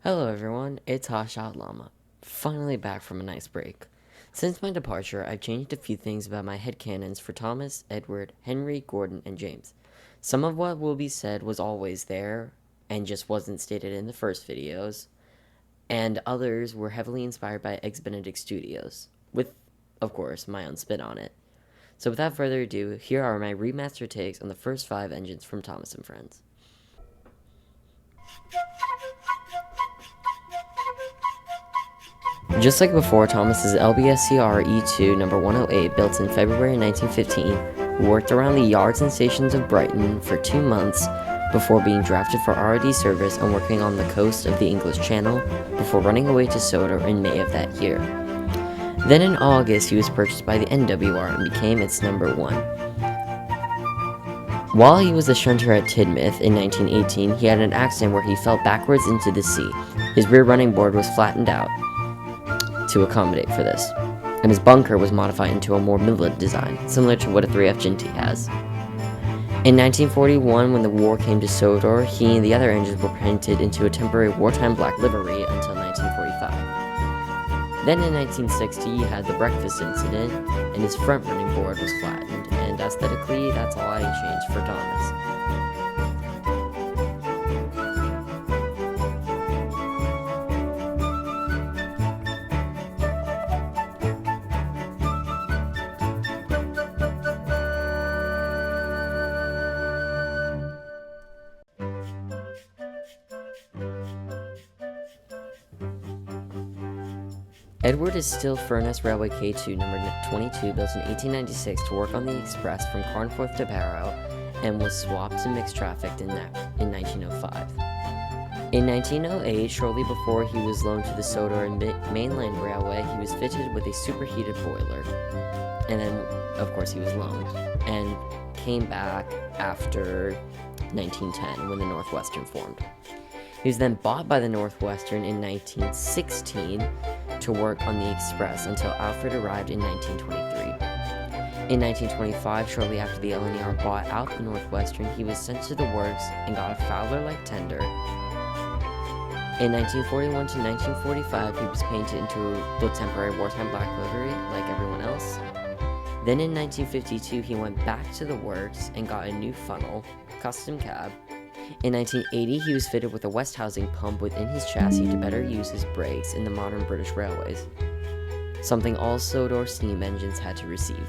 Hello everyone, it's Hashad Llama, finally back from a nice break. Since my departure, I've changed a few things about my headcanons for Thomas, Edward, Henry, Gordon, and James. Some of what will be said was always there, and just wasn't stated in the first videos, and others were heavily inspired by Eggs Benedict Studios, with, of course, my own spin on it. So without further ado, here are my remastered takes on the first 5 engines from Thomas & Friends. Just like before, Thomas's LBSCR E2 number 108, built in February 1915, worked around the yards and stations of Brighton for 2 months before being drafted for ROD service and working on the coast of the English Channel before running away to Sodor in May of that year. Then in August, he was purchased by the NWR and became its number 1. While he was a shunter at Tidmouth in 1918, he had an accident where he fell backwards into the sea. His rear running board was flattened out to accommodate for this, and his bunker was modified into a more millet design, similar to what a 3F Ginty has. In 1941, when the war came to Sodor, he and the other engines were painted into a temporary wartime black livery until 1945. Then in 1960, he had the breakfast incident, and his front running board was flattened, and aesthetically, that's all I changed for Thomas. Edward is still Furness Railway K2 number 22, built in 1896 to work on the express from Carnforth to Barrow, and was swapped to mixed traffic in 1905. In 1908, shortly before he was loaned to the Sodor and Mainland Railway, he was fitted with a superheated boiler, and then, of course, he was loaned, and came back after 1910 when the Northwestern formed. He was then bought by the Northwestern in 1916 to work on the Express until Alfred arrived in 1923. In 1925, shortly after the LNER bought out the Northwestern, he was sent to the works and got a Fowler-like tender. In 1941 to 1945, he was painted into the temporary wartime black livery like everyone else. Then in 1952, he went back to the works and got a new funnel, custom cab. In 1980, he was fitted with a West housing pump within his chassis to better use his brakes in the modern British railways, something all Sodor steam engines had to receive.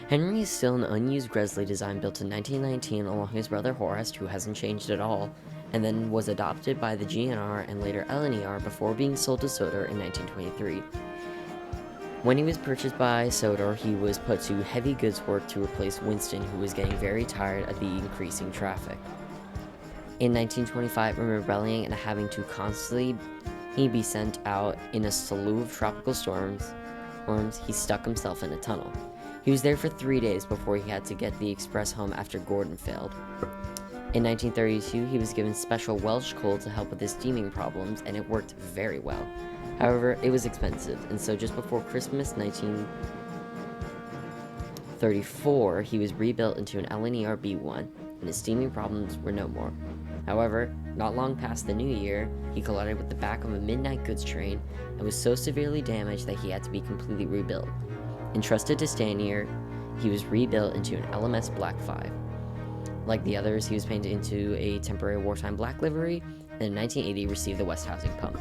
Henry is still an unused Gresley design built in 1919 along his brother Horace, who hasn't changed at all, and then was adopted by the GNR and later LNER before being sold to Sodor in 1923. When he was purchased by Sodor, he was put to heavy goods work to replace Winston, who was getting very tired of the increasing traffic. In 1925, in rebelling and having to constantly be sent out in a slew of tropical storms, he stuck himself in a tunnel. He was there for 3 days before he had to get the express home after Gordon failed. In 1932, he was given special Welsh coal to help with his steaming problems, and it worked very well. However, it was expensive, and so just before Christmas 1934, he was rebuilt into an LNER B1, and his steaming problems were no more. However, not long past the new year, he collided with the back of a midnight goods train and was so severely damaged that he had to be completely rebuilt. Entrusted to Stanier, he was rebuilt into an LMS Black 5. Like the others, he was painted into a temporary wartime black livery, and in 1980 received the West housing pump.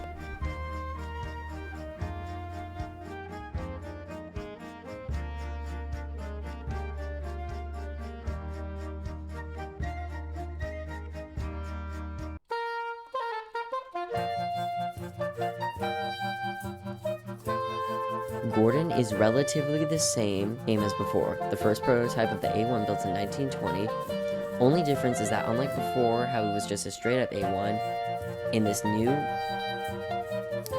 Gordon is relatively the same as before, the first prototype of the A1 built in 1920. Only difference is that unlike before, how it was just a straight up A1, in this new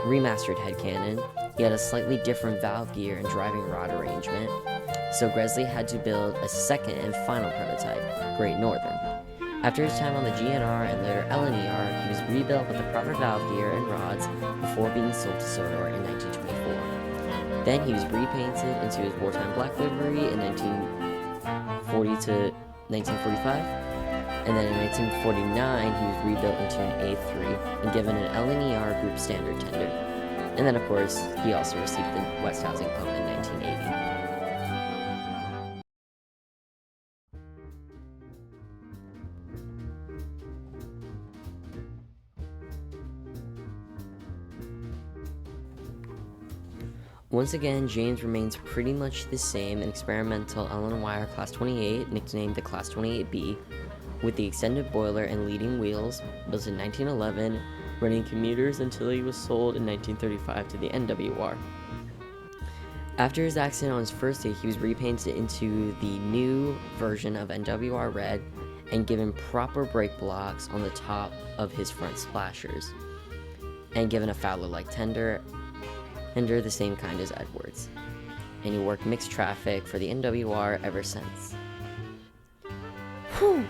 remastered headcanon, he had a slightly different valve gear and driving rod arrangement, so Gresley had to build a second and final prototype, Great Northern. After his time on the GNR and later LNER, he was rebuilt with the proper valve gear and rods before being sold to Sodor in 1924. Then he was repainted into his wartime black livery in 1940 to 1945, and then in 1949 he was rebuilt into an A3 and given an LNER Group Standard tender. And then of course, he also received the West Housing Pump in 1980. Once again, James remains pretty much the same, an experimental Ellen Wire Class 28, nicknamed the Class 28B, with the extended boiler and leading wheels, built in 1911, running commuters until he was sold in 1935 to the NWR. After his accident on his first day, he was repainted into the new version of NWR Red and given proper brake blocks on the top of his front splashers, and given a Fowler-like tender the same kind as Edwards, and he worked mixed traffic for the NWR ever since. Whew!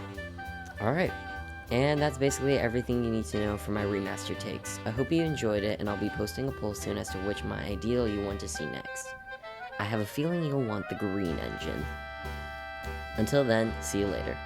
Alright, and that's basically everything you need to know for my remastered takes. I hope you enjoyed it, and I'll be posting a poll soon as to which my ideal you want to see next. I have a feeling you'll want the green engine. Until then, see you later.